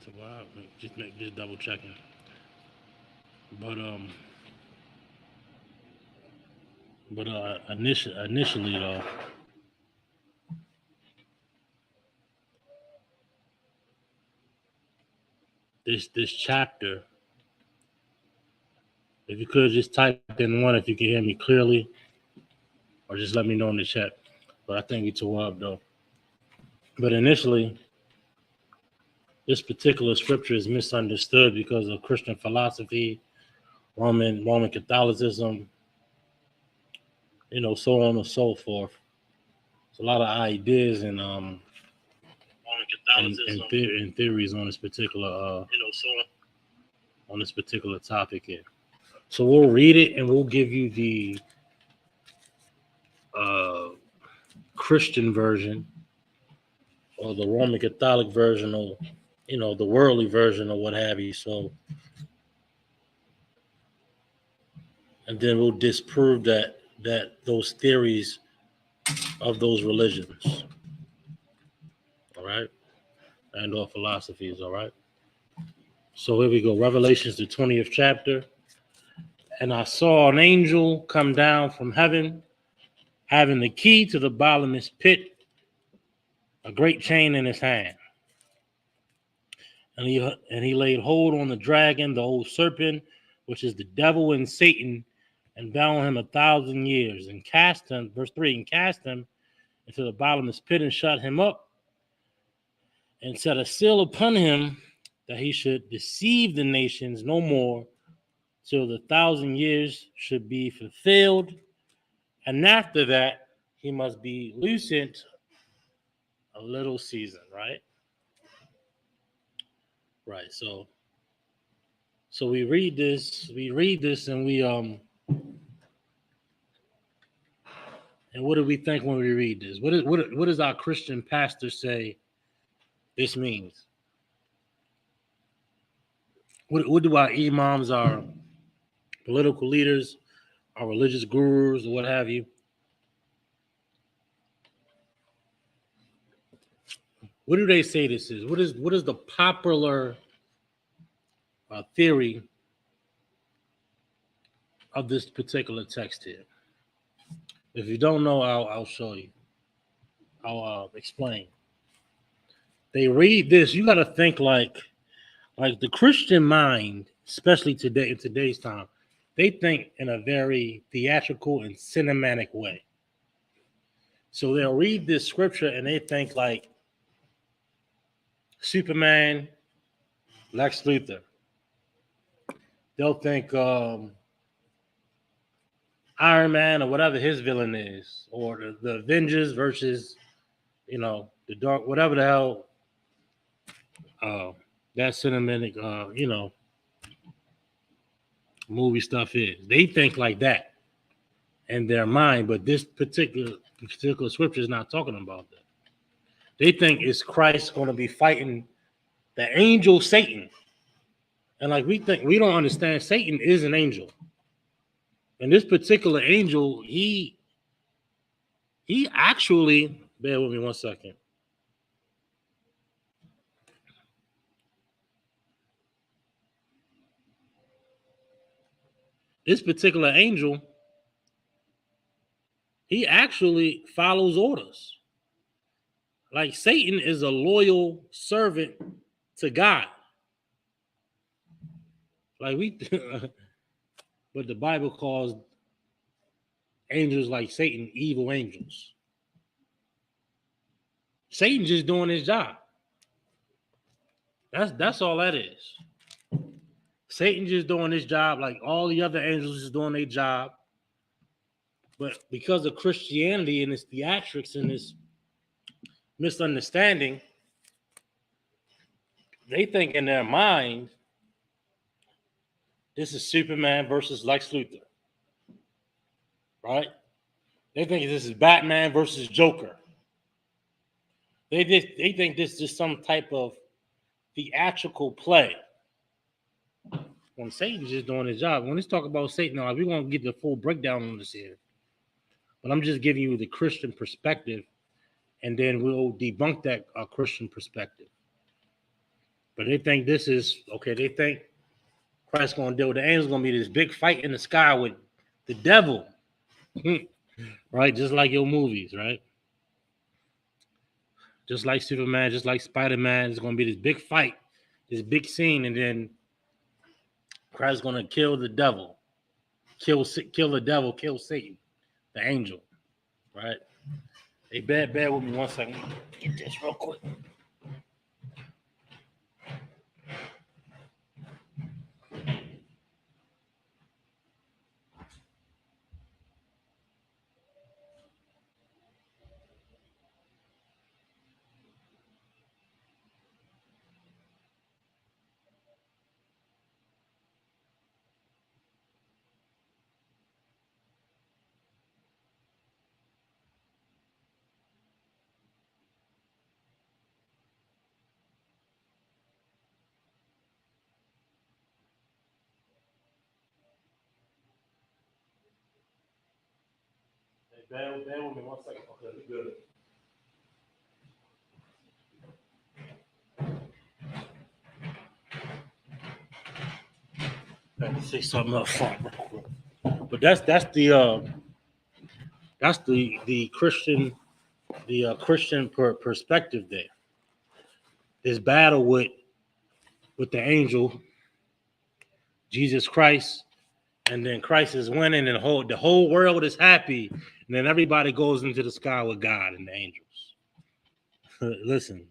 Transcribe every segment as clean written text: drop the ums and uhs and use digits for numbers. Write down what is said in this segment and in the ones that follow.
So just double checking. But initially though, this chapter, if you could just type in one, if you can hear me clearly, or just let me know in the chat. But I think we tore up though. But initially, this particular scripture is misunderstood because of Christian philosophy, Roman Catholicism, so on and so forth. There's a lot of ideas and theories on this particular on this particular topic here. So we'll read it and we'll give you the uh, Christian version or the Roman Catholic version or the worldly version or what have you. So and then we'll disprove that those theories of those religions. All right. And or philosophies. All right. So here we go. Revelations, the 20th chapter. And I saw an angel come down from heaven, having the key to the bottomless pit, a great chain in his hand. And he laid hold on the dragon, the old serpent, which is the devil and Satan, and bound him 1,000 years, and cast him, verse 3, and cast him into the bottomless pit, and shut him up, and set a seal upon him, that he should deceive the nations no more, till the 1,000 years should be fulfilled. And after that, he must be loosened a little season, right? Right. So we read this, and and what do we think when we read this? What does our Christian pastor say this means? What do our imams, our political leaders, our religious gurus, or what have you? What do they say this is? What is the popular theory of this particular text here? If you don't know, I'll show you. I'll explain. They read this. You got to think like the Christian mind, especially today in today's time. They think in a very theatrical and cinematic way. So they'll read this scripture and they think like Superman, Lex Luthor. They'll think Iron Man or whatever his villain is, or the Avengers versus, the Dark, whatever the hell uh, that cinematic, movie stuff is. They think like that in their mind, but this particular scripture is not talking about that. They think it's Christ going to be fighting the angel Satan. And like we think, we don't understand Satan is an angel. And this particular angel, he actually, bear with me 1 second. This particular angel, he actually follows orders. Like Satan is a loyal servant to God. Like but the Bible calls angels like Satan evil angels. Satan just doing his job. That's all that is. Satan just doing his job like all the other angels is doing their job. But because of Christianity and its theatrics and its misunderstanding, they think in their mind, this is Superman versus Lex Luthor. Right? They think this is Batman versus Joker. They think this is some type of theatrical play. When Satan's just doing his job. When let's talk about Satan, now we're going to get the full breakdown on this here. But I'm just giving you the Christian perspective, and then we'll debunk that Christian perspective. But they think this is okay. They think Christ's going to deal with the angels. Going to be this big fight in the sky with the devil, right? Just like your movies, right? Just like Superman, just like Spider-Man. It's going to be this big fight, this big scene, and then Christ's going to kill the devil, kill the devil, kill Satan, the angel, right? Hey, bear with me 1 second. Get this real quick. Hey, bear with me 1 second. Okay, we good. Let me say something up front, real quick. But that's the Christian perspective there. This battle with the angel, Jesus Christ, and then Christ is winning, and the whole world is happy, and then everybody goes into the sky with God and the angels. Listen,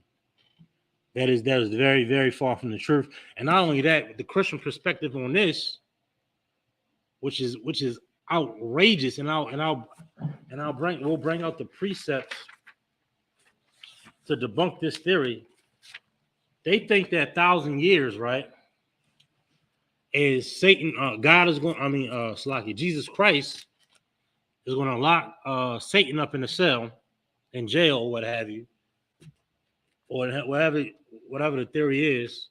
that is very, very far from the truth. And not only that, the Christian perspective on this, which is outrageous, and we'll bring out the precepts to debunk this theory. They think that 1,000 years, right, is Satan. God is going. Slaki, Jesus Christ is going to lock Satan up in a cell, in jail, or what have you, or whatever the theory is,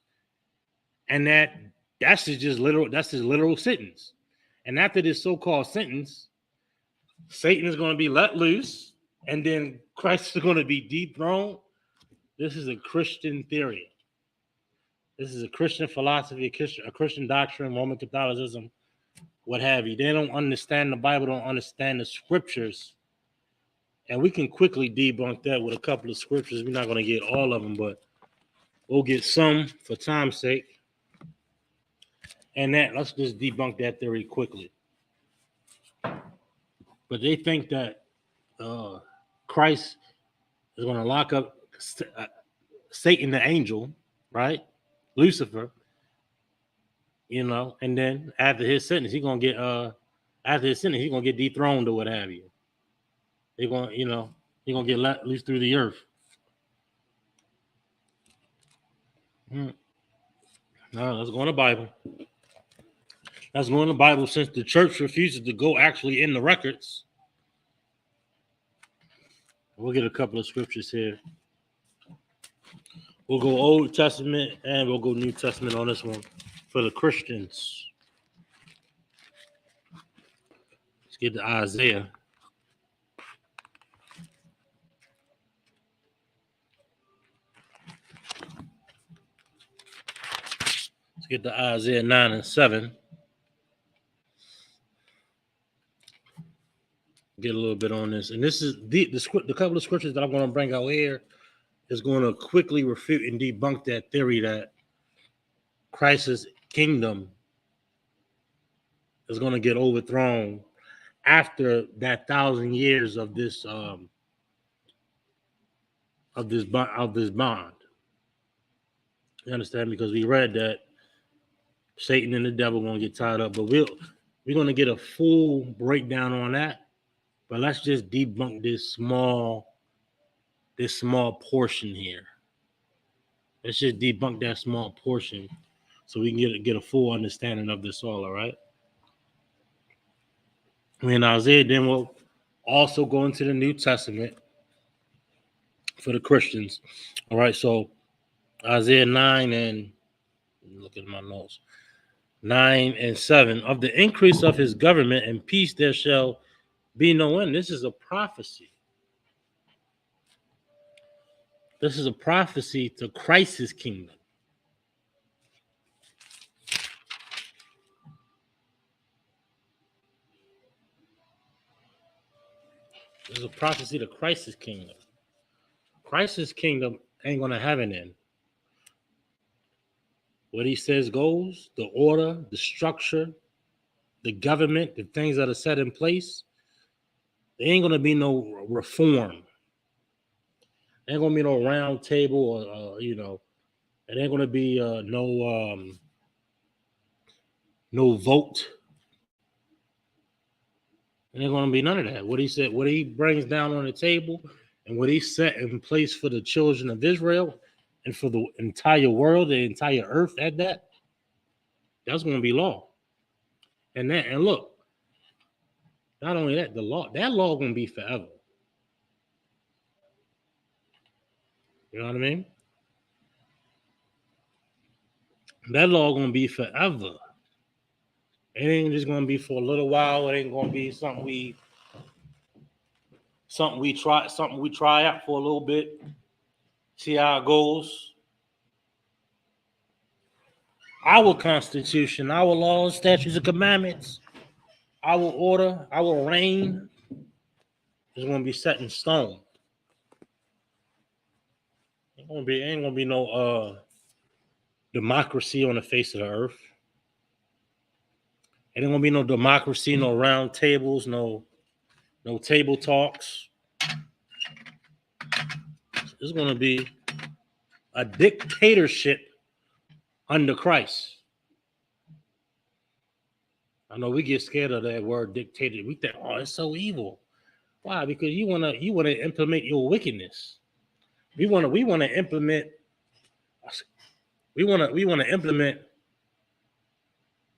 and that's just literal. That's his literal sentence. And after this so-called sentence, Satan is going to be let loose, and then Christ is going to be dethroned. This is a Christian theory. This is a Christian philosophy, a Christian doctrine, Roman Catholicism, what have you. They don't understand the Bible, don't understand the scriptures. And we can quickly debunk that with a couple of scriptures. We're not going to get all of them, but we'll get some for time's sake. And let's just debunk that theory quickly. But they think that Christ is going to lock up Satan, the angel, right? Lucifer, and then after his sentence, he's gonna get dethroned or what have you. He's gonna get let loose through the earth. No, let's go in the Bible. Let's go in the Bible, since the church refuses to go actually in the records. We'll get a couple of scriptures here. We'll go Old Testament and we'll go New Testament on this one for the Christians. Let's get to Isaiah. Let's get to Isaiah 9 and 7. Get a little bit on this. And this is the couple of scriptures that I'm going to bring out here is going to quickly refute and debunk that theory that Christ's kingdom is going to get overthrown after that 1,000 years of this bond. You understand? Because we read that Satan and the devil are going to get tied up, but we're going to get a full breakdown on that. But let's just debunk this small portion here. Let's just debunk that small portion so we can get a full understanding of this all right? In Isaiah, then we'll also go into the New Testament for the Christians. All right, so Isaiah 9 and look at my notes. 9 and 7. Of the increase of his government and peace there shall be no end. This is a prophecy. This is a prophecy to Christ's kingdom. a prophecy to Christ's kingdom. Christ's kingdom ain't gonna have an end. What he says goes, the order, the structure, the government, the things that are set in place, there ain't gonna be no reform. There ain't gonna be no round table or it ain't gonna be no vote. There ain't gonna be none of that. What he said, what he brings down on the table, and what he set in place for the children of Israel and for the entire world, the entire earth at that, that's gonna be law. And look, not only that, that law gonna be forever. You know what I mean? That law gonna be forever. It ain't just gonna be for a little while. It ain't gonna be something we try out for a little bit, see how it goes. Our Constitution, our laws, statutes, and commandments, our order, our reign is gonna be set in stone. Ain't gonna be no democracy on the face of the earth. Ain't gonna be no democracy, no round tables, no table talks. It's gonna be a dictatorship under Christ. I know we get scared of that word dictator. We think, oh, it's so evil. Why? Because you wanna implement your wickedness. We wanna implement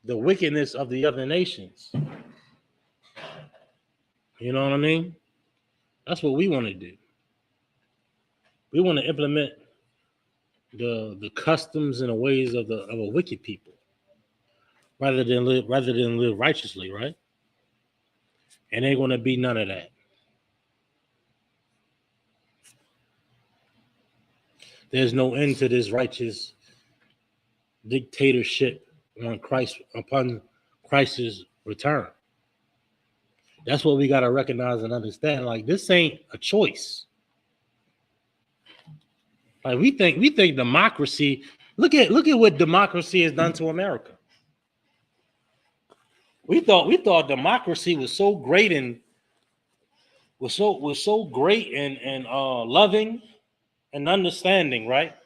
the wickedness of the other nations. You know what I mean? That's what we want to do. We want to implement the customs and the ways of a wicked people, rather than live righteously, right? And ain't gonna be none of that. There's no end to this righteous dictatorship upon Christ's return. That's what we gotta recognize and understand. Like, this ain't a choice. Like, we think democracy. Look at what democracy has done to America. We thought democracy was so great and was so great and loving and understanding, right?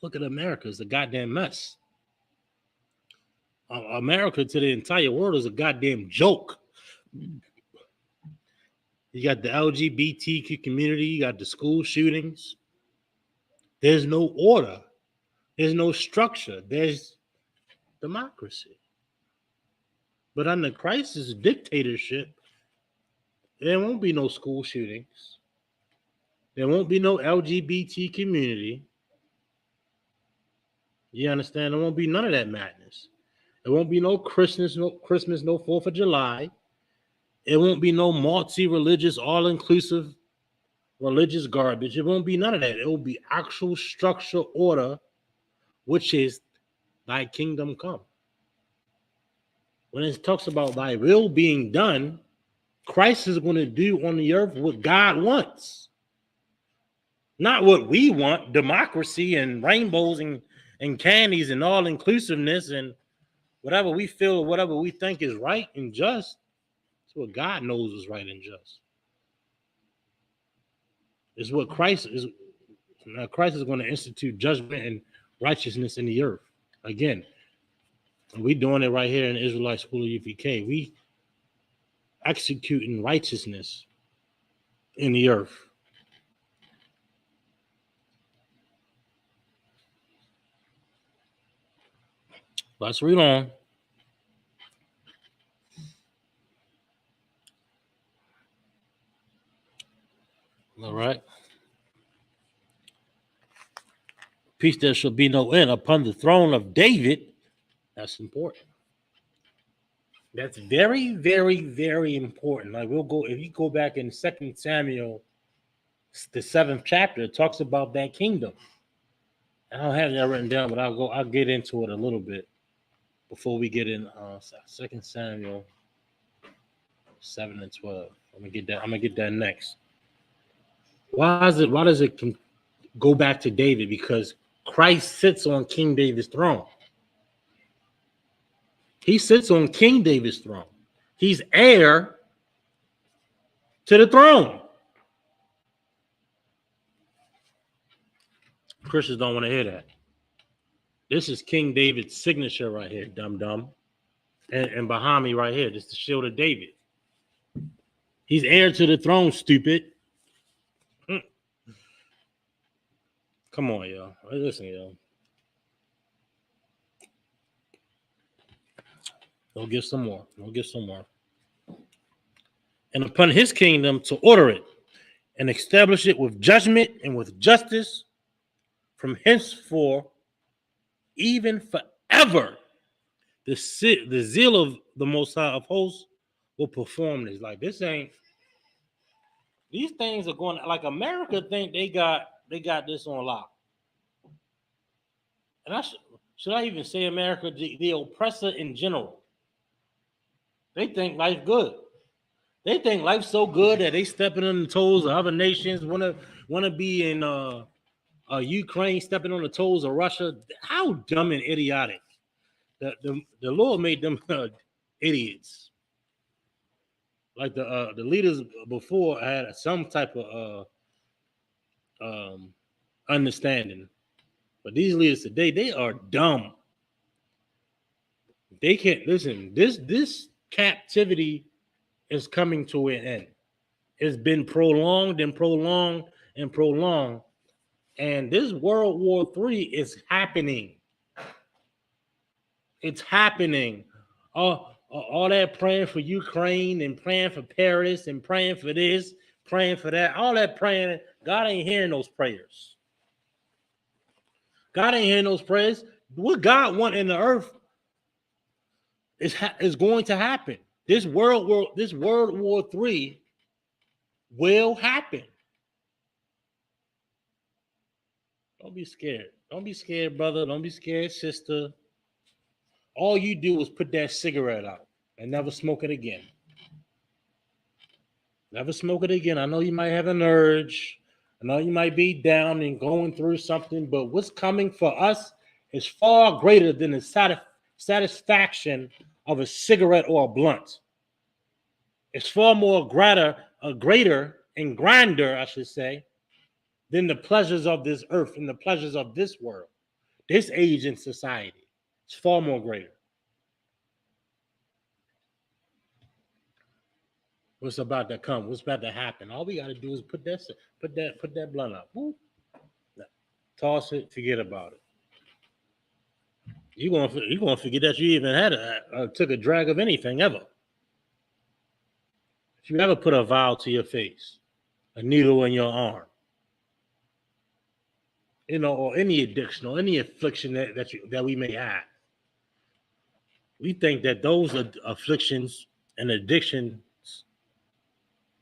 Look at America. It's a goddamn mess. America to the entire world is a goddamn joke. You got the LGBTQ community, you got the school shootings. There's no order. There's no structure. There's democracy. But under Christ's dictatorship, there won't be no school shootings. There won't be no LGBT community. You understand? There won't be none of that madness. There won't be no Christmas, no 4th of July. It won't be no multi-religious, all-inclusive religious garbage. It won't be none of that. It will be actual structure, order, which is thy kingdom come. When it talks about thy will being done, Christ is going to do on the earth what God wants. Not what we want, democracy and rainbows and candies and all-inclusiveness and whatever we feel or whatever we think is right and just. It's what God knows is right and just. It's what Christ is. Now Christ is going to institute judgment and righteousness in the earth. Again, we doing it right here in the Israelite School of ISUPK. We executing righteousness in the earth. Let's read on. All right. Peace there shall be no end upon the throne of David. That's important. That's very, very, very important. Like, if you go back in 2 Samuel, the 7th chapter, it talks about that kingdom. I don't have that written down, but I'll get into it a little bit before we get in 2 Samuel 7 and 12. I'm gonna get that. I'm gonna get that next. Why does it go back to David? Because Christ sits on King David's throne. He sits on King David's throne. He's heir to the throne. Christians don't want to hear that. This is King David's signature right here, dum-dum. And behind me right here, this is the shield of David. He's heir to the throne, stupid. Come on, y'all. Listen, y'all. Go get some more. Go get some more. And upon his kingdom to order it and establish it with judgment and with justice from henceforth, even forever. The zeal of the Most High of hosts will perform this. Like, this ain't, these things are going, like, America think they got this on lock. And should I even say America, the oppressor in general? They think life good. They think life's so good that they stepping on the toes of other nations, wanna be in Ukraine, stepping on the toes of Russia. How dumb and idiotic. The Lord made them idiots. Like the leaders before had some type of understanding, but these leaders today, they are dumb. They can't listen. This captivity is coming to an end. It's been prolonged and prolonged and prolonged, and this World War III is happening. It's happening. All that praying for Ukraine and praying for Paris and praying for this, praying for that, all that praying, God ain't hearing those prayers. God ain't hearing those prayers. What God wants in the earth is going to happen. This World War III will happen. Don't be scared. Don't be scared, brother. Don't be scared, sister. All you do is put that cigarette out and never smoke it again. Never smoke it again. I know you might have an urge. I know you might be down and going through something, but what's coming for us is far greater than the satisfaction of a cigarette or a blunt. It's far more greater and grander, I should say, than the pleasures of this earth and the pleasures of this world, this age in society. It's far more greater. What's about to come? What's about to happen? All we got to do is put that blunt up. Woo. Toss it. Forget about it. You're gonna forget that you even had took a drag of anything ever. If you ever put a vial to your face, a needle in your arm, or any addiction or any affliction that we may have, we think that those afflictions and addictions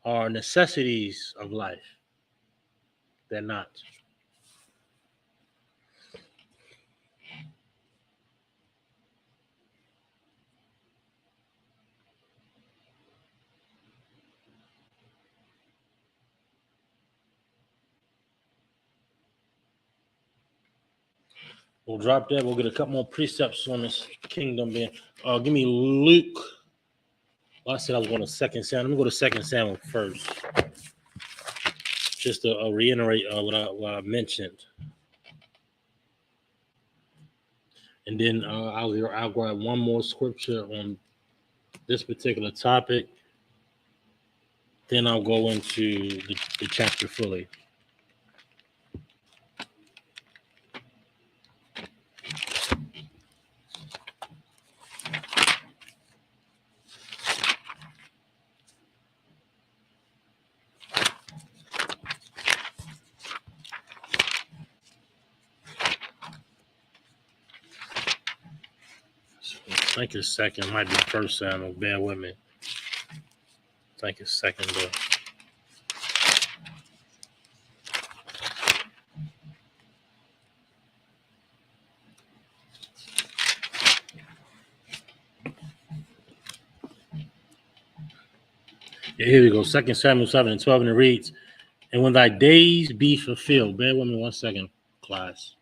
are necessities of life. They're not. We'll drop that. We'll get a couple more precepts on this kingdom. Give me Luke. Well, I said I was going to Second Samuel. Let me go to Second Samuel first, just to reiterate what I mentioned, and then I'll grab one more scripture on this particular topic. Then I'll go into the chapter fully. I think it's second. Might be First Samuel. Bear with me. I think it's second though. Here we go. 2 Samuel 7 and 12, and it reads, "And when thy days be fulfilled," bear with me 1 second, class.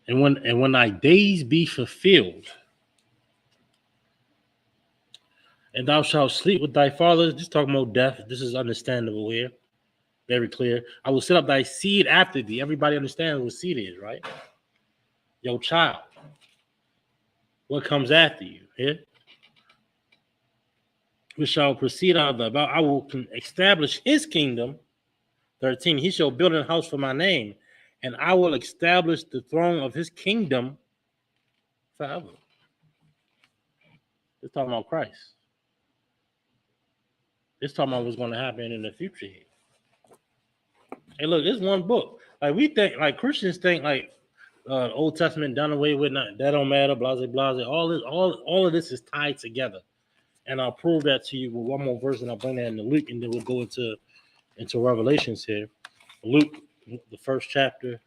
And when thy days be fulfilled, and thou shalt sleep with thy fathers. Just talking about death. This is understandable here. Very clear. I will set up thy seed after thee. Everybody understands what seed is, right? Your child. What comes after you? Here. Which shall proceed out of the about. I will establish his kingdom. 13. He shall build a house for my name, and I will establish the throne of his kingdom forever. It's talking about Christ. It's talking about what's going to happen in the future here. Hey, look, it's one book. Like we think, like Christians think, like Old Testament done away with. Not, that don't matter. Blase, blase. All of this is tied together, and I'll prove that to you with one more verse, and I'll bring that into Luke, and then we'll go into Revelations here. Luke, the first chapter.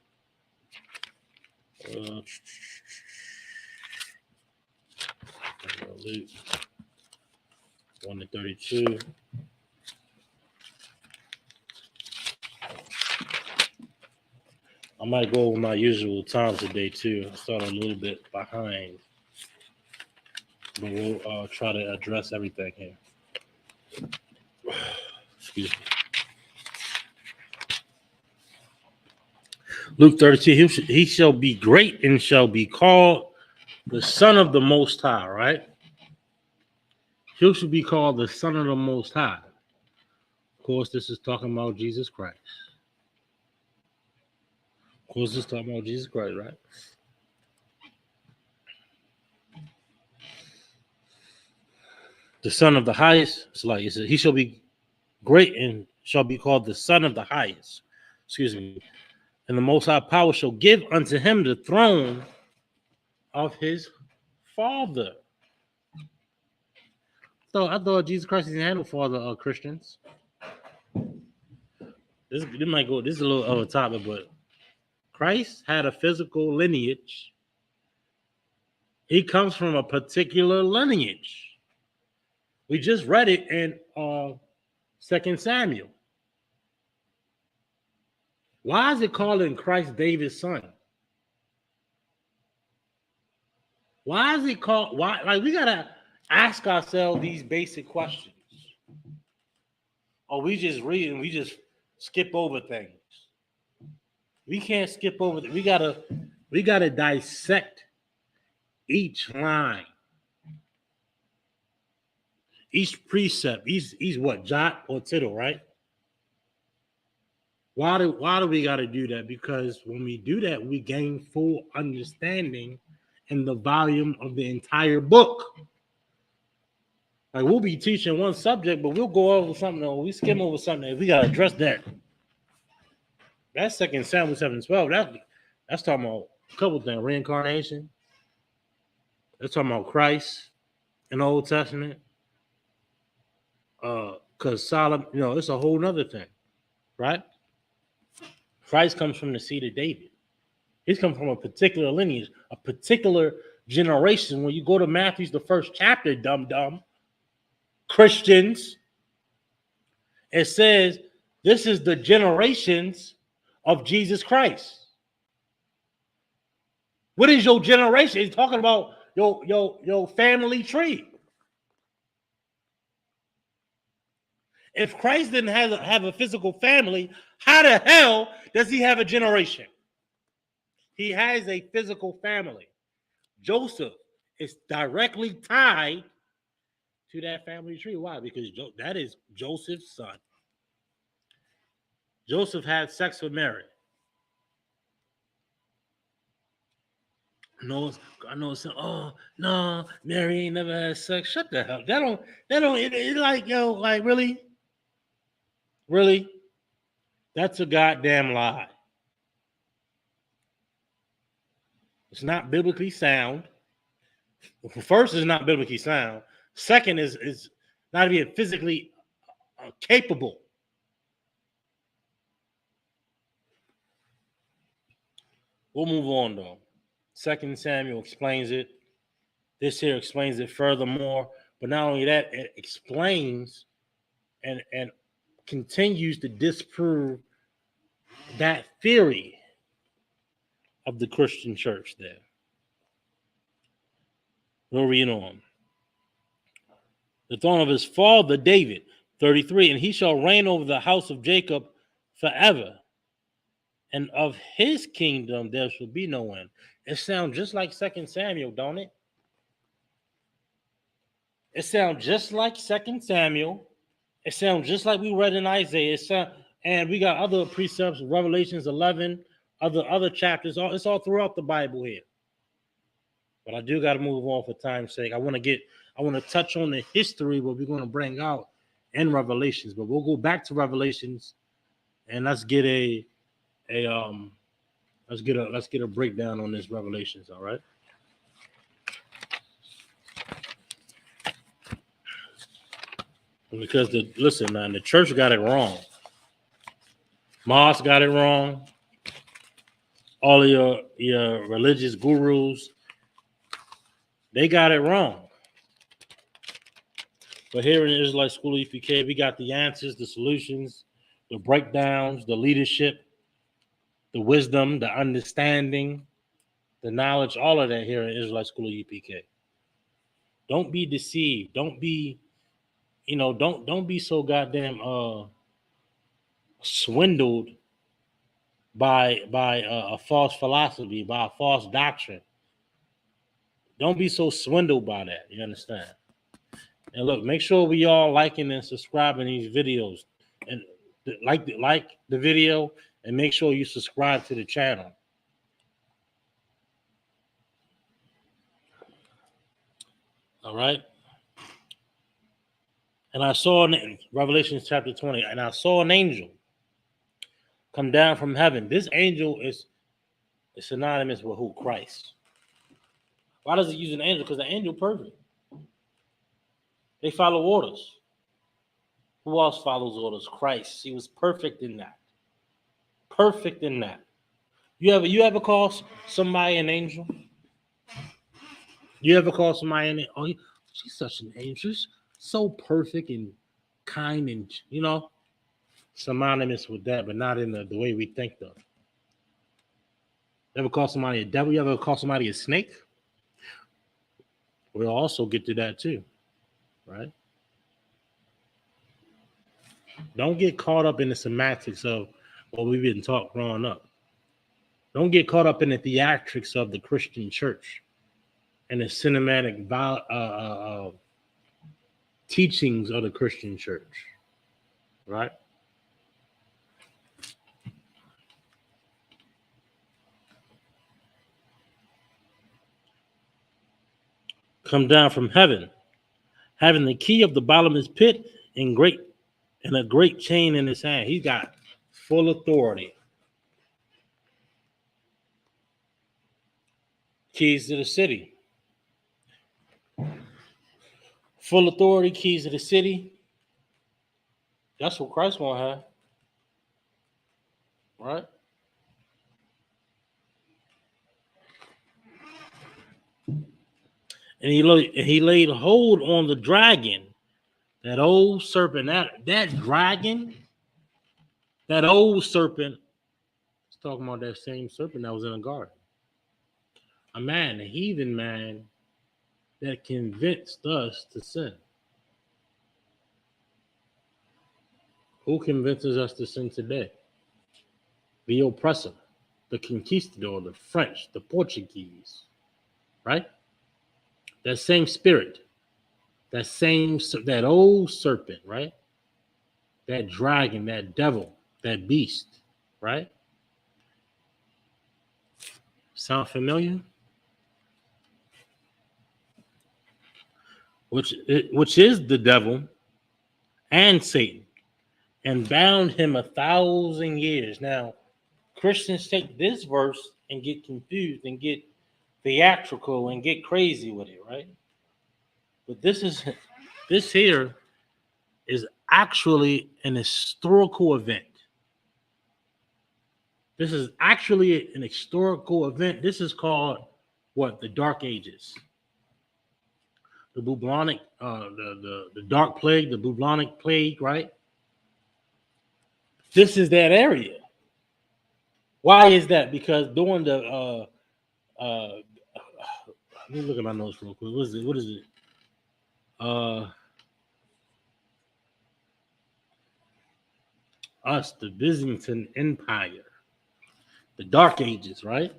Luke 1-32. I might go over my usual time today too. I started a little bit behind, but we'll try to address everything here. Excuse me. Luke 32. He shall be great and shall be called the Son of the Most High. Right? He should be called the Son of the Most High. Of course, this is talking about Jesus Christ. Of course, this is talking about Jesus Christ, right? The Son of the Highest. It's like it says, he shall be great and shall be called the Son of the Highest. Excuse me. And the Most High Power shall give unto him the throne of his Father. So I thought Jesus Christ is handled for the Christians. This might go. This is a little over topic, but Christ had a physical lineage. He comes from a particular lineage. We just read it in 2 Samuel. Why is it calling Christ David's son? Why is it called? Why? Like we gotta ask ourselves these basic questions. Or we just read and we just skip over things. We can't skip over. We gotta dissect each line, each precept, each what jot or tittle, right? Why do we gotta do that? Because when we do that, we gain full understanding in the volume of the entire book. Like we'll be teaching one subject, but we'll go over something or we skim over something. We gotta address that. That's 2 Samuel 7:12. That's talking about a couple things: reincarnation. That's talking about Christ in the Old Testament. Because Solomon, it's a whole nother thing, right? Christ comes from the seed of David. He's come from a particular lineage, a particular generation. When you go to Matthew's, the first chapter, dumb Christians, it says this is the generations of Jesus Christ. What is your generation? He's talking about your family tree. If Christ didn't have a physical family, how the hell does he have a generation? He has a physical family. Joseph is directly tied to that family tree. Why? Because that is Joseph's son. Joseph had sex with Mary. I know. Oh no, Mary ain't never had sex. Shut the hell. That don't. It like like really. That's a goddamn lie. It's not biblically sound. First, is not biblically sound. Second, is not being physically capable. We'll move on though. 2 Samuel explains it. This here explains it furthermore. But not only that, it explains and continues to disprove that theory of the Christian church there. We'll read on. The throne of his father David, 33, and he shall reign over the house of Jacob forever, and of his kingdom there shall be no end. It sounds just like 2 Samuel, don't it? It sounds just like 2 Samuel. It sounds just like we read in Isaiah. And we got other precepts, Revelations 11, other chapters. It's all throughout the Bible here. But I do got to move on for time's sake. I want to touch on the history what we're going to bring out in Revelations. But we'll go back to Revelations and let's get a breakdown on this Revelations. All right. Because listen, man, the church got it wrong. Moss got it wrong. All of your religious gurus, they got it wrong. But here in the Israelite School of ISUPK, we got the answers, the solutions, the breakdowns, the leadership, the wisdom, the understanding, the knowledge, all of that here in Israelite School of ISUPK. Don't be deceived. Don't be so goddamn swindled by a false philosophy, by a false doctrine. Don't be so swindled by that. You understand? And look, make sure we all liking and subscribing these videos, and like the video, and make sure you subscribe to the channel. All right. And I saw in Revelation chapter 20, and I saw an angel come down from heaven. This angel is synonymous with who? Christ. Why does it use an angel? Because the angel perfect. They follow orders. Who else follows orders? Christ. He was perfect in that. Perfect in that. You ever call somebody an angel? You ever call somebody an angel? Oh, she's such an angel. She's so perfect and kind and, synonymous with that, but not in the way we think though. You ever call somebody a devil? You ever call somebody a snake? We'll also get to that too, right? Don't get caught up in the semantics of what we've been taught growing up. Don't get caught up in the theatrics of the Christian church and the cinematic teachings of the Christian church, right? Come down from heaven, having the key of the bottomless pit and a great chain in his hand. He's got full authority. Keys to the city. Full authority, keys to the city. That's what Christ won't have. Right? And he laid hold on the dragon, that old serpent, that dragon, that old serpent. It's talking about that same serpent that was in the garden. A heathen man that convinced us to sin. Who convinces us to sin today? The oppressor, the conquistador, the French, the Portuguese, right? That same spirit, that old serpent, right? That dragon, that devil, that beast, right? Sound familiar? Which is the devil and Satan, and bound him 1,000 years. Now, Christians take this verse and get confused and get theatrical and get crazy with it, right? But this here is actually an historical event. This is actually an historical event. This is called what? The Dark Ages. The bubonic, the dark plague, the bubonic plague, right? This is that area. Why is that? Because during the let me look at my notes real quick. What is it? What is it? Uh, us, the Byzantine Empire, the Dark Ages, right?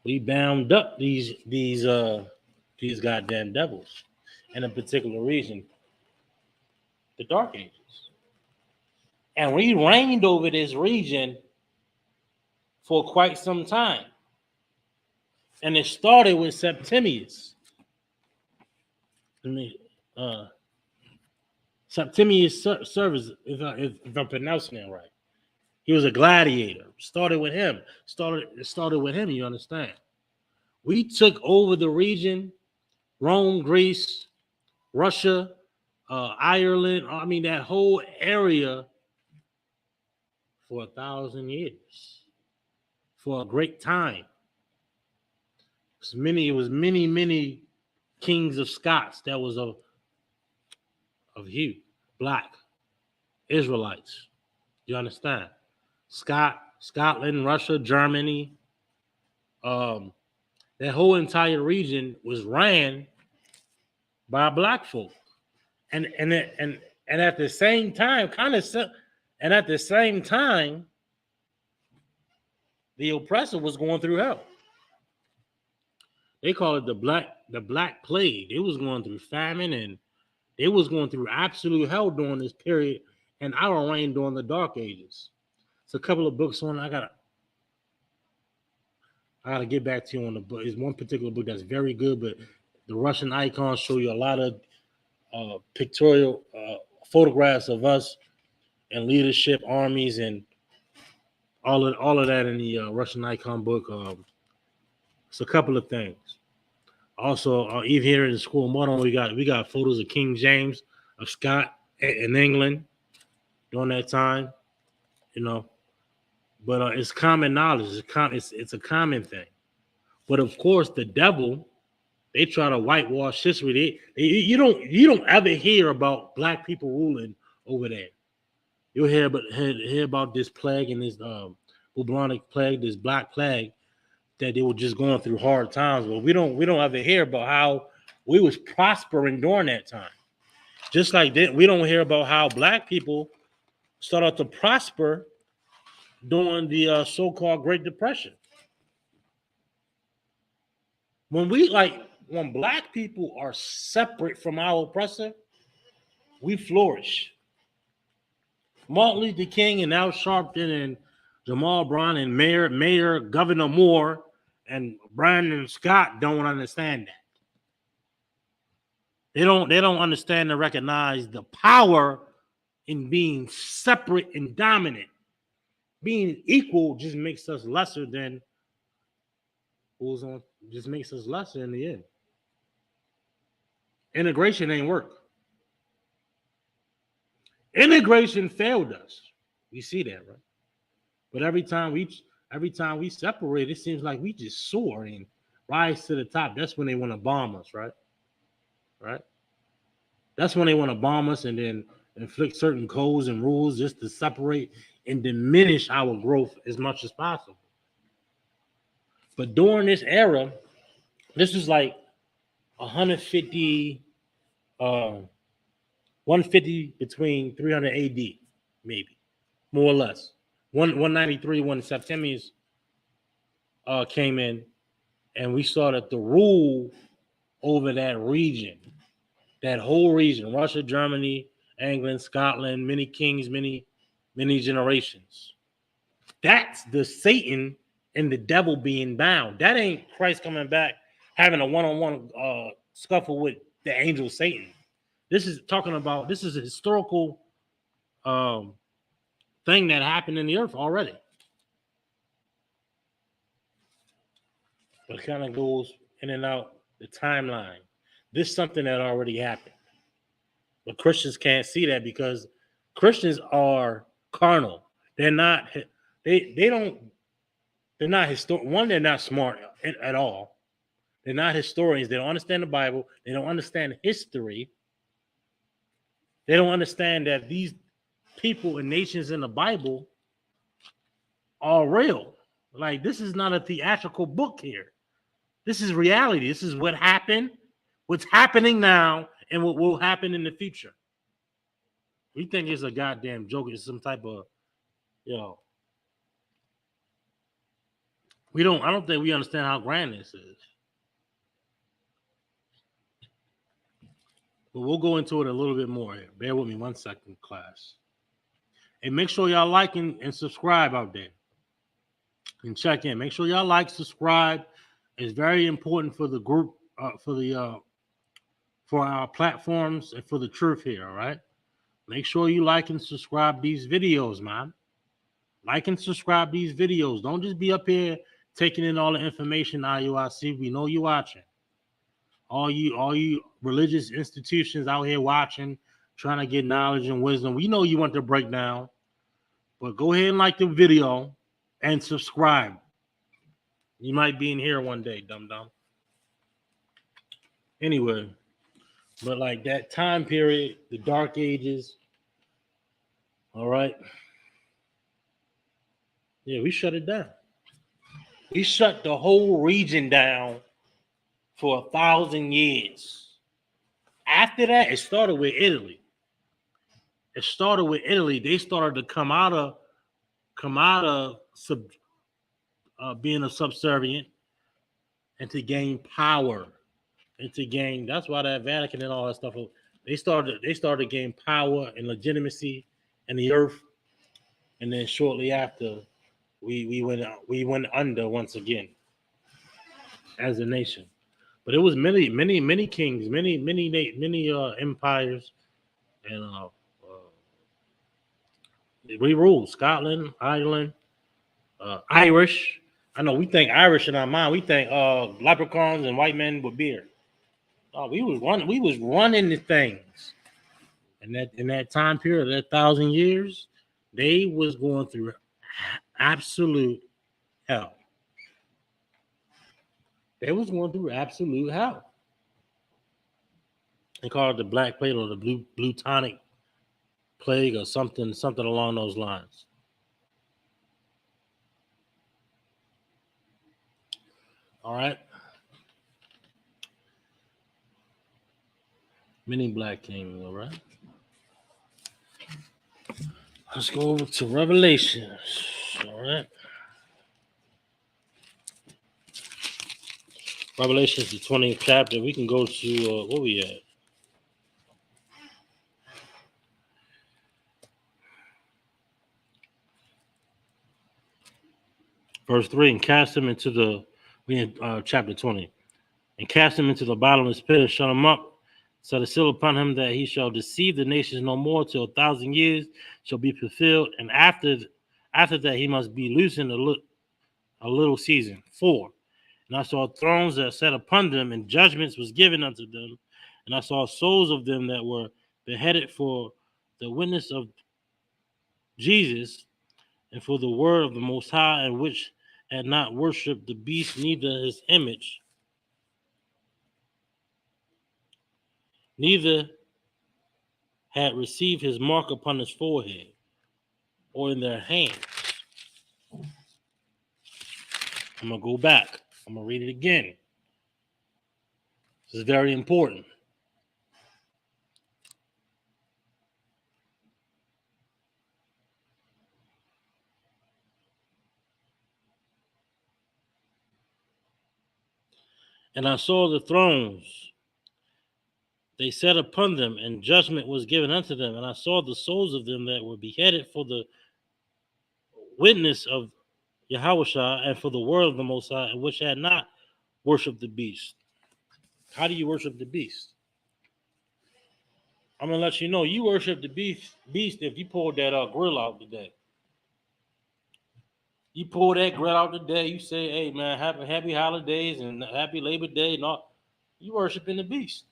We bound up these goddamn devils in a particular region, the Dark Ages, and we reigned over this region for quite some time. And it started with Septimius. I mean, uh, Septimius Servus, if I'm pronouncing it right. He was a gladiator. Started with him. It started with him. You understand? We took over the region: Rome, Greece, Russia, Ireland. I mean, that whole area for 1,000 years, for a great time. It was many kings of Scots that was of hue, black Israelites. You understand? Scotland, Russia, Germany, that whole entire region was ran by black folk, and at the same time, and at the same time, the oppressor was going through hell. They call it the black plague. It was going through famine, and it was going through absolute hell during this period, and our reign during the Dark Ages. It's a couple of books on. I gotta get back to you on the book. It's one particular book that's very good, but the Russian icons show you a lot of pictorial photographs of us and leadership, armies, and all of that in the Russian icon book. It's a couple of things. Also, even here in the school model, we got photos of King James of Scott in England during that time. You know, but it's common knowledge. It's a common thing. But of course, the devil, they try to whitewash history. You don't ever hear about black people ruling over there. You'll hear about this plague and this bubonic plague, this black plague, that they were just going through hard times. But we don't ever hear about how we was prospering during that time. Just like that, we don't hear about how black people started to prosper during the so-called Great Depression. When black people are separate from our oppressor, we flourish. Martin Luther King and Al Sharpton and Jamal Brown and Mayor Governor Moore and Brandon Scott don't understand that. They don't understand and recognize the power in being separate and dominant. Being equal just makes us lesser than who's on. Just makes us lesser in the end. Integration ain't work. Integration failed us. We see that, right? But every time we separate, it seems like we just soar and rise to the top. That's when they want to bomb us, right? Right? That's when they want to bomb us and then inflict certain codes and rules just to separate and diminish our growth as much as possible. But during this era, this was like 150, 150 between 300 AD, maybe, more or less. 193 when Septimius came in, and we saw that the rule over that region, that whole region, Russia, Germany, England, Scotland, many kings, many generations. That's the Satan and the devil being bound. That ain't Christ coming back having a one-on-one scuffle with the angel Satan. This is a historical thing that happened in the earth already. But it kind of goes in and out the timeline. This is something that already happened. But Christians can't see that because Christians are carnal. They're not. They don't. They're not They're not smart at all. They're not historians. They don't understand the Bible. They don't understand history. They don't understand that these people and nations in the Bible are real. Like, this is not a theatrical book here. This is reality. This is what happened, what's happening now, and what will happen in the future. We think it's a goddamn joke. It's some type of, you know, I don't think we understand how grand this is. But we'll go into it a little bit more here. Bear with me 1 second, class. And make sure y'all like and subscribe out there. And check in. Make sure y'all like, subscribe. It's very important for the group, for our platforms and for the truth here, all right? Make sure you like and subscribe these videos, man. Like and subscribe these videos. Don't just be up here taking in all the information, IUIC. We know you watching. All you religious institutions out here watching, trying to get knowledge and wisdom. We know you want the breakdown, but go ahead and like the video and subscribe. You might be in here one day, dum-dum. Anyway, but like that time period, the Dark Ages, all right? Yeah, we shut it down. We shut the whole region down for 1,000 years. After that, it started with Italy. They started to come out of being a subservient and to gain power and to gain. That's why the Vatican and all that stuff. They started to gain power and legitimacy in the earth, and then shortly after, we went under once again as a nation. But it was many kings, many empires, and we ruled Scotland, Ireland, Irish. I know we think Irish in our mind. We think leprechauns and white men with beard. We was running the things. And that in that time period, that 1,000 years, they was going through absolute hell. They was going through absolute hell. They call it the Black Plague or the Blutonic Plague or something along those lines. All right. Many black kings, all right. Let's go over to Revelations. All right. Revelations, the 20th chapter. We can go to where we at? Verse 3, and cast him into chapter 20. And cast him into the bottomless pit and shut him up. Set a seal upon him that he shall deceive the nations no more till 1,000 years shall be fulfilled. And after that he must be loosened a little season. 4. And I saw thrones that sat upon them, and judgments was given unto them. And I saw souls of them that were beheaded for the witness of Jesus and for the word of the Most High, and which had not worshipped the beast, neither his image, neither had received his mark upon his forehead or in their hands. I'm going to go back. I'm going to read it again. This is very important. And I saw the thrones. They sat upon them, and judgment was given unto them. And I saw the souls of them that were beheaded for the witness of Yahushua and for the word of the Most High, and which had not worshipped the beast. How do you worship the beast? I'm going to let you know you worship the beast if you pulled that grill out today. You pull that grill out today, you say, hey, man, happy holidays and happy Labor Day and all. You worshiping the beast.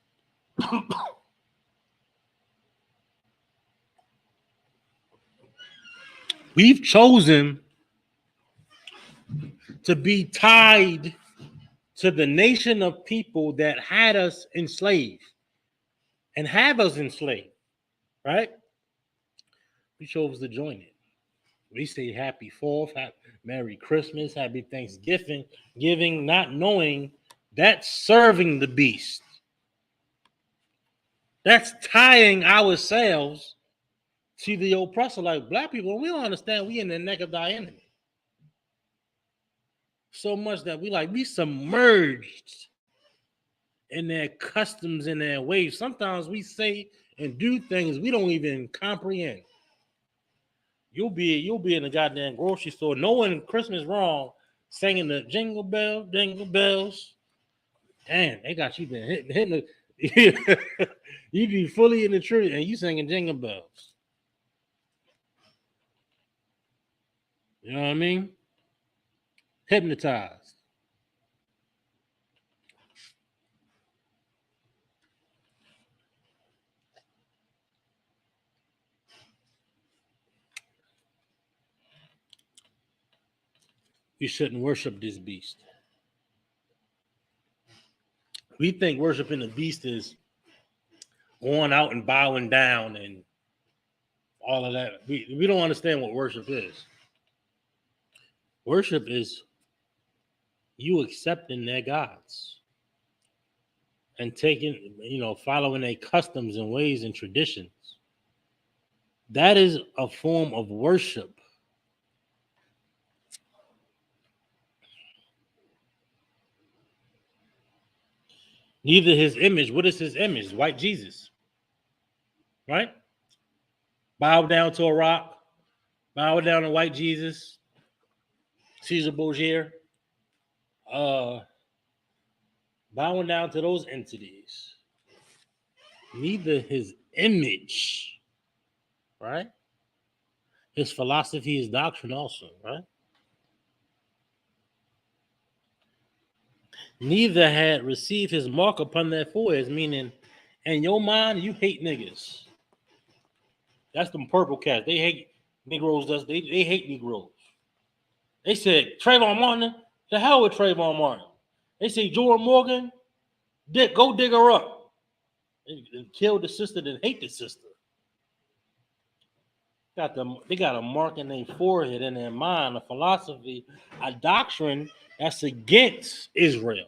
We've chosen to be tied to the nation of people that had us enslaved and have us enslaved, right? We chose to join it. We say happy 4th, Merry Christmas, Happy Thanksgiving, not knowing that's serving the beast. That's tying ourselves to the oppressor. Like black people, we don't understand we in the neck of thy enemy. So much that we submerged in their customs and their ways. Sometimes we say and do things we don't even comprehend. You'll be in the goddamn grocery store knowing Christmas wrong, singing the jingle bells. Damn, they got you been hitting the you be fully in the truth and you singing jingle bells. You know what I mean? Hypnotized. You shouldn't worship this beast. We think worshiping the beast is going out and bowing down and all of that. We don't understand what worship is. Worship is you accepting their gods and taking, following their customs and ways and traditions. That is a form of worship. Neither his image. What is his image? White Jesus, right? Bow down to a rock. Bow down to white Jesus. Caesar Borgia. Bowing down to those entities. Neither his image, right? His philosophy, his doctrine also, right? Neither had received his mark upon their foreheads, meaning, in your mind, you hate niggas. That's them purple cats. They hate Negroes. They hate Negroes. They said Trayvon Martin, the hell with Trayvon Martin. They say Jordan Morgan, go dig her up. And kill the sister, then hate the sister. They got a mark in their forehead, in their mind, a philosophy, a doctrine that's against Israel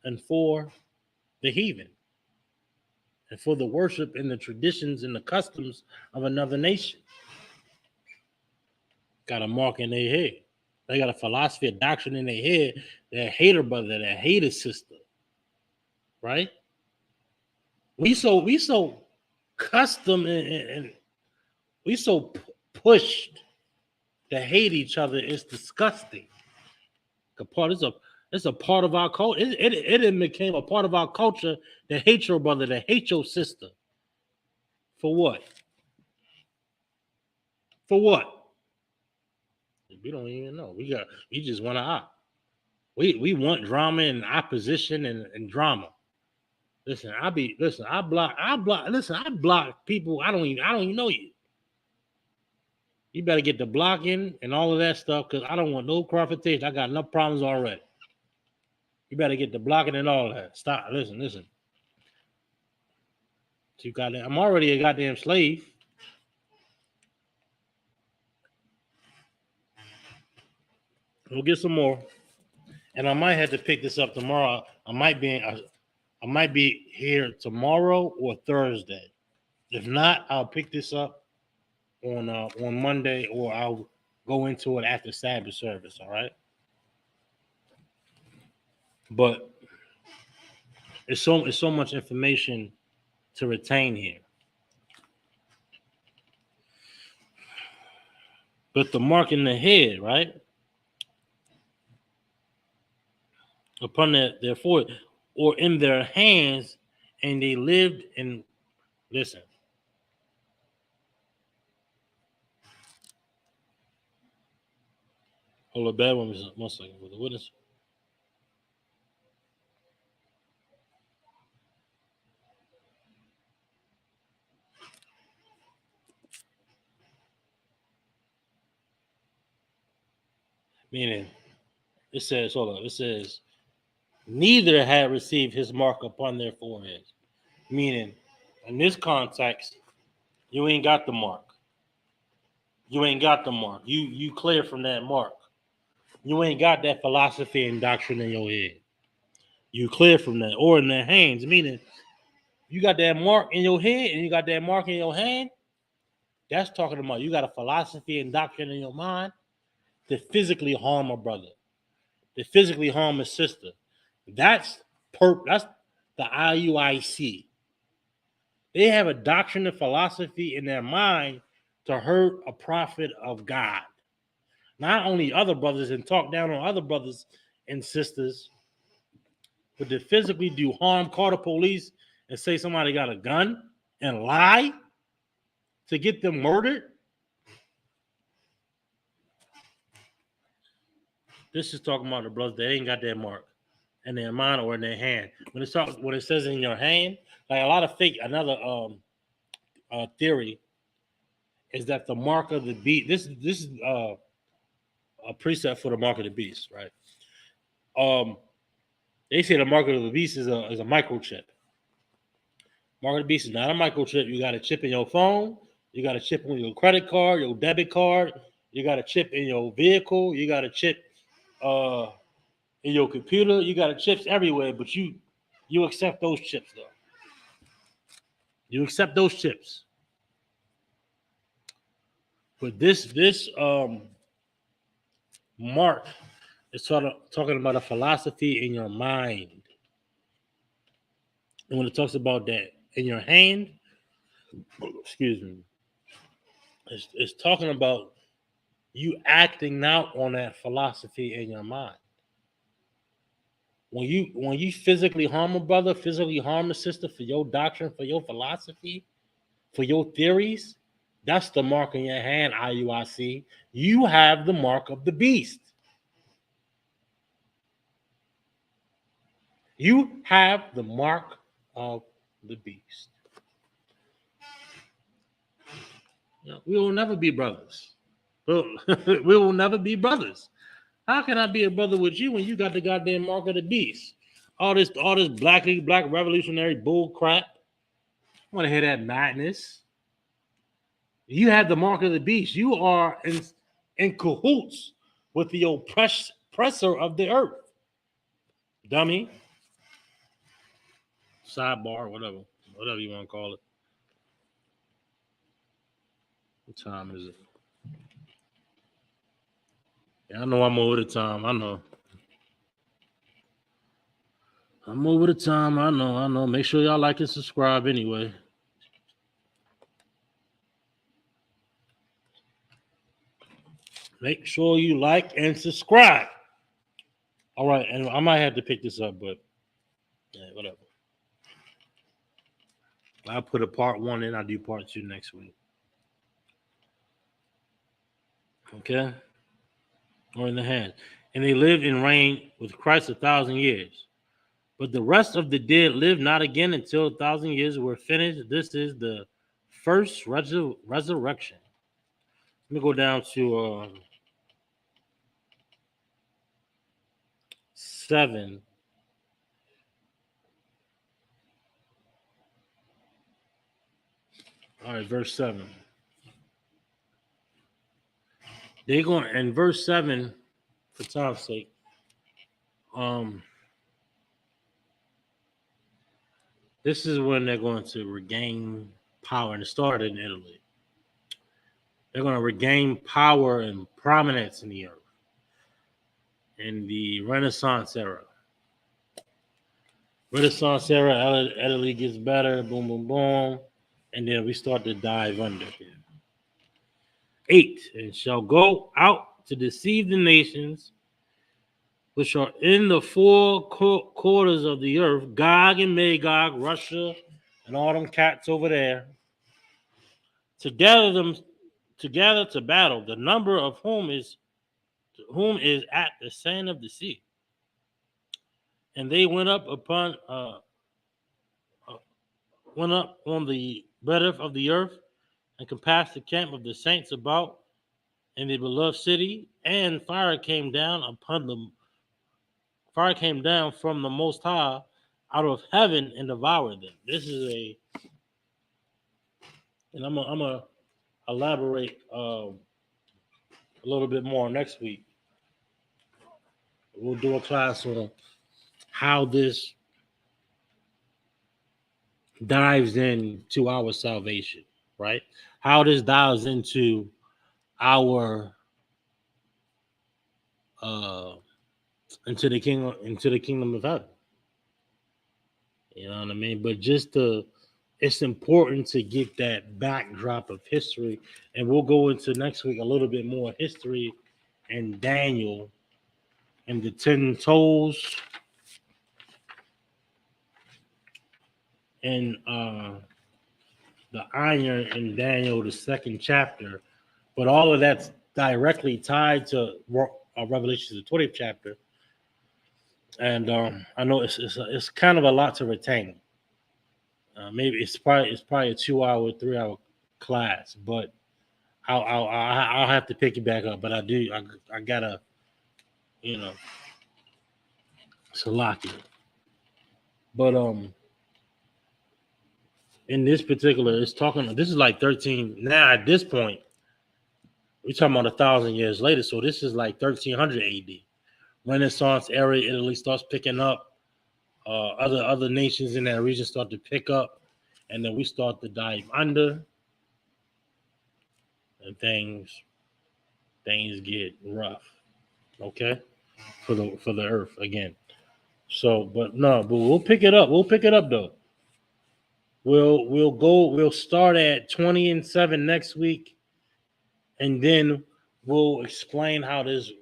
and for the heathen and for the worship and the traditions and the customs of another nation. Got a mark in their head. They got a philosophy, a doctrine in their head that hate her brother, that hate his sister. Right? We so custom and we so pushed to hate each other. It's disgusting. It's a part of our culture. It became a part of our culture to hate your brother, to hate your sister. For what? For what? We don't even know. We just want to op. We want drama and opposition and drama. Listen, I block people. I don't even know you. You better get the blocking and all of that stuff because I don't want no confrontation. I got enough problems already. You better get the blocking and all that. Stop. Listen. I'm already a goddamn slave. We'll get some more, and I might have to pick this up tomorrow. I might be here tomorrow or Thursday. If not, I'll pick this up on Monday, or I'll go into it after Sabbath service. All right, but it's so much information to retain here. But the mark in the head, right, upon their forehead or in their hands, and they lived in. Listen. Hold up, bad one second. What is? Meaning, it says, hold up, it says, neither had received his mark upon their foreheads. Meaning, in this context, you ain't got the mark. You ain't got the mark. You clear from that mark. You ain't got that philosophy and doctrine in your head. You clear from that. Or in their hands, meaning you got that mark in your head and you got that mark in your hand. That's talking about you got a philosophy and doctrine in your mind to physically harm a brother, to physically harm a sister. That's that's the IUIC. They have a doctrine and philosophy in their mind to hurt a prophet of God. Not only other brothers and talk down on other brothers and sisters, but to physically do harm, call the police and say somebody got a gun and lie to get them murdered. This is talking about the brothers that ain't got that mark in their mind or in their hand. When it says in your hand, like a lot of fake. Another theory is that the mark of the beast. This is a precept for the mark of the beast, right? They say the mark of the beast is a microchip. Mark of the beast is not a microchip. You got a chip in your phone. You got a chip on your credit card, your debit card. You got a chip in your vehicle. You got a chip in your computer. You got chips everywhere, but you accept those chips though. You accept those chips. But this mark is sort of talking about a philosophy in your mind. And when it talks about that in your hand, excuse me, it's talking about you acting out on that philosophy in your mind. When you physically harm a brother, physically harm a sister for your doctrine, for your philosophy, for your theories, that's the mark in your hand, IUIC. You have the mark of the beast. You have the mark of the beast. We will never be brothers. We will never be brothers. How can I be a brother with you when you got the goddamn mark of the beast? All this black revolutionary bull crap. I want to hear that madness. You have the mark of the beast. You are in cahoots with the oppressor of the earth. Dummy. Sidebar, whatever you want to call it. What time is it? Yeah, I know I'm over the time. I know. I'm over the time. I know. Make sure y'all like and subscribe anyway. Make sure you like and subscribe. All right, and I might have to pick this up, but yeah, whatever. I'll put a part 1 in. I'll do part 2 next week. Okay? Or in the hand. And they lived and reigned with Christ 1,000 years. But the rest of the dead lived not again until 1,000 years were finished. This is the first resurrection. Let me go down to 7. All right, verse 7. They're going in verse 7, for time's sake. This is when they're going to regain power, and it started in Italy. They're going to regain power and prominence in the earth in the Renaissance era. Renaissance era, Italy gets better, boom, boom, boom, and then we start to dive under here. 8, and shall go out to deceive the nations which are in the 4 quarters of the earth, Gog and Magog, Russia, and all them cats over there, to gather them together to battle, the number of whom is at the sand of the sea. And they went up on the breadth of the earth, and compassed the camp of the saints about in the beloved city, and fire came down from the Most High out of heaven and devoured them. This is and I'm gonna elaborate a little bit more next week. We'll do a class on how this dives into our salvation, right? How this dives our uh into the kingdom of heaven. You know what I mean? But it's important to get that backdrop of history, and we'll go into next week a little bit more history and Daniel and the 10 toes and the iron in Daniel, the second chapter. But all of that's directly tied to Revelation, the 20th chapter. And I know it's kind of a lot to retain. Maybe it's probably a 2 hour, 3 hour class, but I'll have to pick it back up. But I gotta, you know, Salaki. But in this particular, it's talking. This is like 13 now. At this point, we're talking about 1,000 years later. So this is like 1300 AD. Renaissance era. Italy starts picking up. Other nations in that region start to pick up, and then we start to dive under, and things get rough. Okay, for the earth again. So, but we'll pick it up. We'll pick it up though. We'll start at 20 and 7 next week, and then we'll explain how this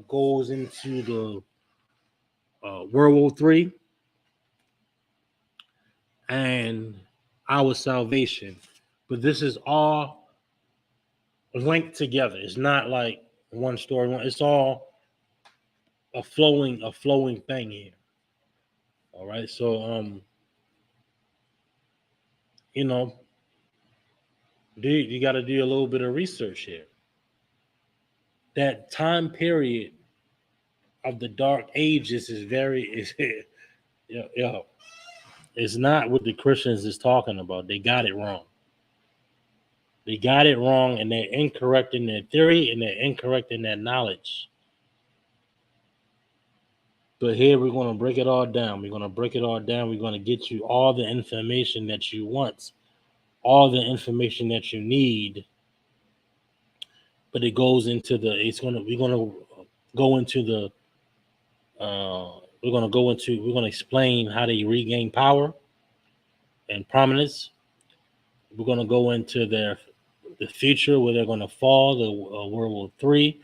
goes into the World War III and our salvation. But this is all linked together. It's not like one story. It's all a flowing thing here. All right. So you know, dude, you got to do a little bit of research here. That time period of the Dark Ages is it's not what the Christians is talking about. They got it wrong. They got it wrong, and they're incorrect in their theory, and they're incorrect in their knowledge. But here we're going to break it all down. We're going to break it all down. We're going to get you all the information that you want, all the information that you need. But it goes into we're going to go into the we're going to explain how they regain power and prominence. We're going to go into the future where they're going to fall, the World War III,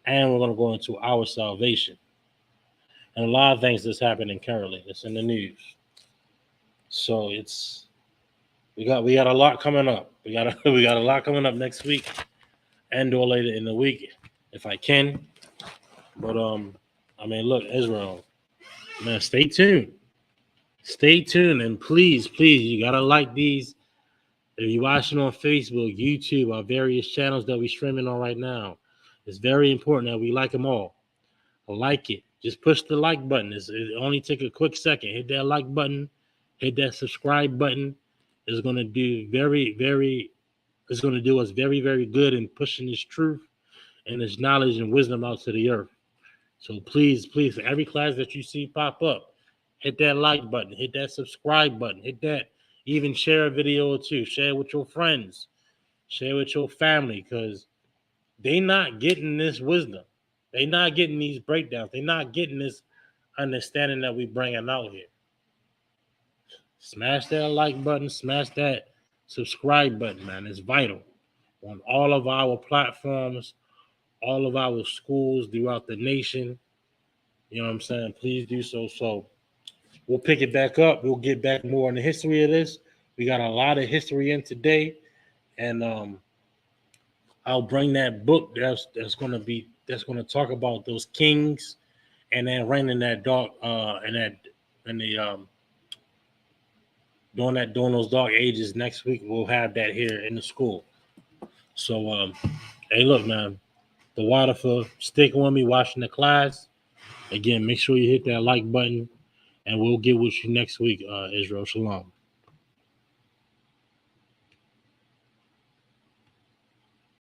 and we're going to go into our salvation. And a lot of things that's happening currently. It's in the news. So we got a lot coming up. We got a lot coming up next week and or later in the week, if I can. But I mean, look, Israel, man, stay tuned. Stay tuned, and please, you gotta like these. If you're watching on Facebook, YouTube, our various channels that we're streaming on right now, it's very important that we like them all. Like it. Just push the like button. It only take a quick second. Hit that like button. Hit that subscribe button. It's going to do it's going to do us very, very good in pushing this truth and this knowledge and wisdom out to the earth. So please, every class that you see pop up, hit that like button. Hit that subscribe button. Hit that. Even share a video or two. Share it with your friends. Share with your family, because they not getting this wisdom. They not getting these breakdowns. They not getting this understanding that we bringing out here. Smash that like button. Smash that subscribe button, man. It's vital on all of our platforms, all of our schools throughout the nation. You know what I'm saying? Please do so. So we'll pick it back up. We'll get back more on the history of this. We got a lot of history in today, and I'll bring that book that's going to talk about those kings and then reign in that dark during those dark ages. Next week we'll have that here in the school. So Hey, look, man. The water for sticking with me, watching the class. Again, make sure you hit that like button, and we'll get with you next week, Israel. Shalom.